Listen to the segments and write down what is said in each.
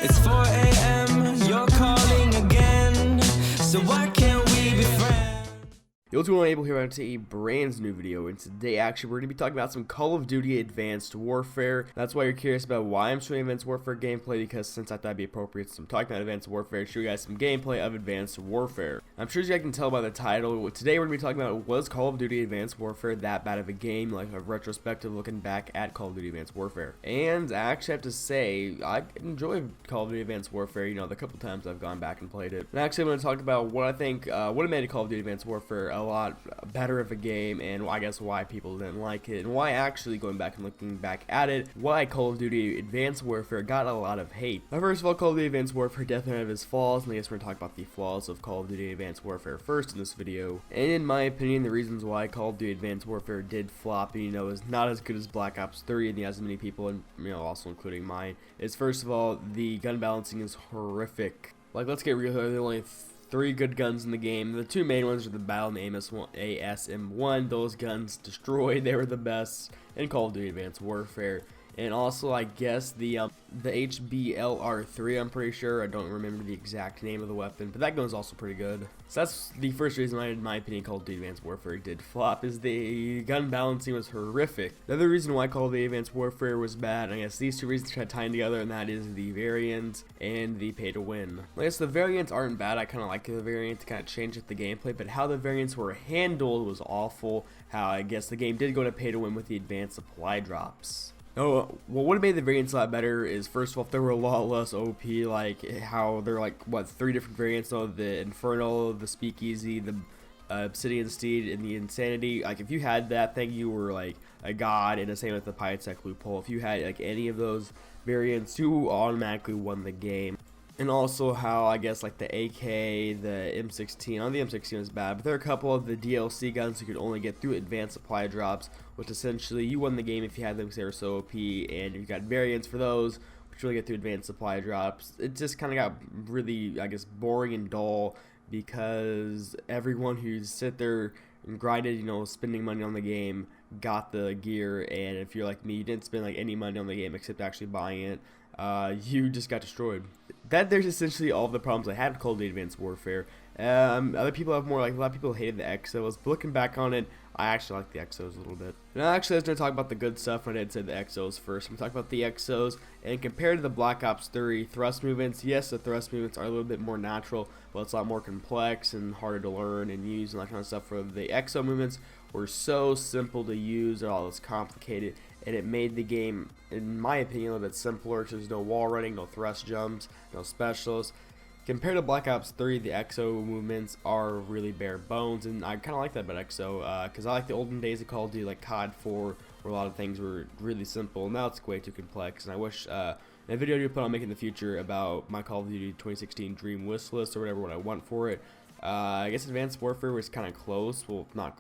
It's 4 a.m., you're calling again, so why can't we be friends? Yo, what's going on, Abel here to a brand new video, and today actually we're going to be talking about some Call of Duty Advanced Warfare. That's why you're curious about why I'm showing Advanced Warfare gameplay, because since I thought it'd be appropriate, so I'm talking about Advanced Warfare, show you guys some gameplay of Advanced Warfare. I'm sure you guys can tell by the title, today we're going to be talking about, was Call of Duty Advanced Warfare that bad of a game, like a retrospective looking back at Call of Duty Advanced Warfare. And I actually have to say, I enjoy Call of Duty Advanced Warfare, you know, the couple times I've gone back and played it. And actually I'm going to talk about what I think, what made Call of Duty Advanced Warfare a lot better of a game, and I guess why people didn't like it, and why actually going back and looking back at it, why Call of Duty Advanced Warfare got a lot of hate. Now, first of all, Call of Duty Advanced Warfare definitely had its flaws, and I guess we're going to talk about the flaws of Call of Duty Advanced Warfare first in this video. And in my opinion, the reasons why Call of Duty Advanced Warfare did flop, you know, is not as good as Black Ops 3, and as many people, and you know, also including mine, is first of all, the gun balancing is horrific. Like, let's get real here, there are only 3 good guns in the game. The 2 main ones are the Battle and ASM-1. Those guns destroyed. They were the best in Call of Duty Advanced Warfare. And also, I guess the HBLR3, I'm pretty sure. I don't remember the exact name of the weapon, but that gun's also pretty good. So that's the first reason why, in my opinion, Call of Duty Advanced Warfare did flop, is the gun balancing was horrific. The other reason why Call of Duty Advanced Warfare was bad, I guess these 2 reasons kind of tying together, and that is the variant and the pay to win. I guess the variants aren't bad. I kind of like the variant to kind of change up the gameplay, but how the variants were handled was awful. How I guess the game did go to pay to win with the advanced supply drops. Oh, well, what made the variants a lot better is, first of all, if there were a lot less OP, like how they're like, what, 3 different variants, though, the Infernal, the Speakeasy, the Obsidian Steed, and the Insanity. Like, if you had that thing, you were like a god, and the same with the Pytech Loophole. If you had like any of those variants, you automatically won the game. And also how, I guess, like the AK, the M16, the M16 is bad, but there are a couple of the DLC guns you could only get through advanced supply drops, which essentially you won the game if you had them because they were so OP, and you got variants for those, which you only get through advanced supply drops. It just kind of got really, I guess, boring and dull, because everyone who sit there and grinded, you know, spending money on the game, got the gear, and if you're like me, you didn't spend like any money on the game except actually buying it, you just got destroyed. There's essentially all of the problems I had with Call of Duty Advanced Warfare. Other people have more, like a lot of people hated the Exos, but looking back on it, I actually like the Exos a little bit. And actually, I was going to talk about the good stuff when I did say the Exos first. I'm going to talk about the Exos, and compared to the Black Ops 3 thrust movements, yes, the thrust movements are a little bit more natural, but it's a lot more complex and harder to learn and use and that kind of stuff. For the Exo movements were so simple to use, they're all this complicated, and it made the game, in my opinion, a little bit simpler, because there's no wall running, no thrust jumps, no specials. Compared to Black Ops 3, the Exo movements are really bare bones, and I kind of like that about Exo, because I like the olden days of Call of Duty, like COD 4, where a lot of things were really simple. Now it's way too complex, and I wish in a video I do plan on making in the future about my Call of Duty 2016 Dream Wish List, or whatever, what I want for it. I guess Advanced Warfare was kind of close, well, not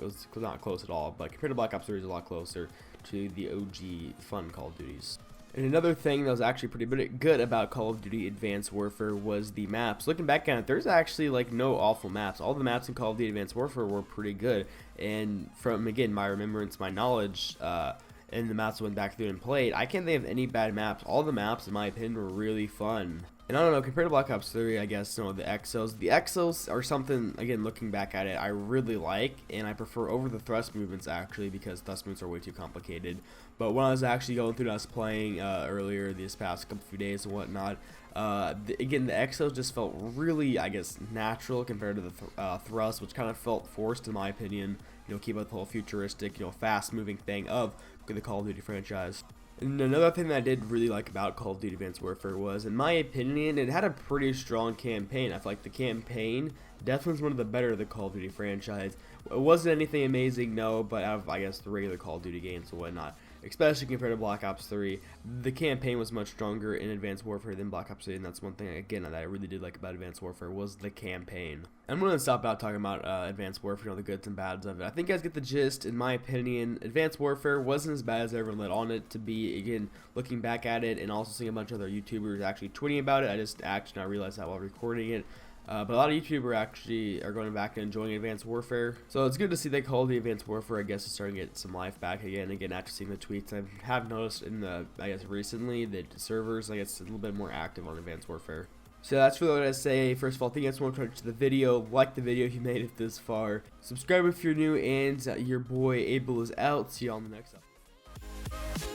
close at all, but compared to Black Ops 3, it's a lot closer to the OG fun Call of Duties. And another thing that was actually pretty good about Call of Duty Advanced Warfare was the maps. Looking back at it, there's actually like no awful maps. All the maps in Call of Duty Advanced Warfare were pretty good. And from, again, my remembrance, my knowledge, and the maps I went back through and played, I can't think of any bad maps. All the maps, in my opinion, were really fun. And I don't know, compared to Black Ops 3, I guess, you know, the Exos are something, again, looking back at it, I really like, and I prefer over the thrust movements, actually, because thrust movements are way too complicated. But when I was actually going through and I was playing earlier this past few days and whatnot, again, the Exos just felt really, I guess, natural compared to the thrust, which kind of felt forced, in my opinion, you know, keep up the whole futuristic, you know, fast-moving thing of the Call of Duty franchise. And another thing that I did really like about Call of Duty Advanced Warfare was, in my opinion, it had a pretty strong campaign. I feel like the campaign definitely was one of the better of the Call of Duty franchise. It wasn't anything amazing, no, but out of, I guess, the regular Call of Duty games and whatnot, especially compared to Black Ops 3, the campaign was much stronger in Advanced Warfare than Black Ops 3, and that's one thing, again, that I really did like about Advanced Warfare was the campaign. I'm going to stop out talking about Advanced Warfare, you know, the goods and bads of it. I think you guys get the gist. In my opinion, Advanced Warfare wasn't as bad as everyone let on it to be. Again, looking back at it and also seeing a bunch of other YouTubers actually tweeting about it, I just actually now realized that while recording it. But a lot of YouTubers actually are going back and enjoying Advanced Warfare. So it's good to see they call the Advanced Warfare, I guess, is starting to get some life back again after seeing the tweets. I have noticed in the, I guess, recently that servers, I guess, a little bit more active on Advanced Warfare. So that's really what I say. First of all, thank you guys so much for watching the video. Like the video if you made it this far. Subscribe if you're new, and your boy Abel is out. See you on the next episode.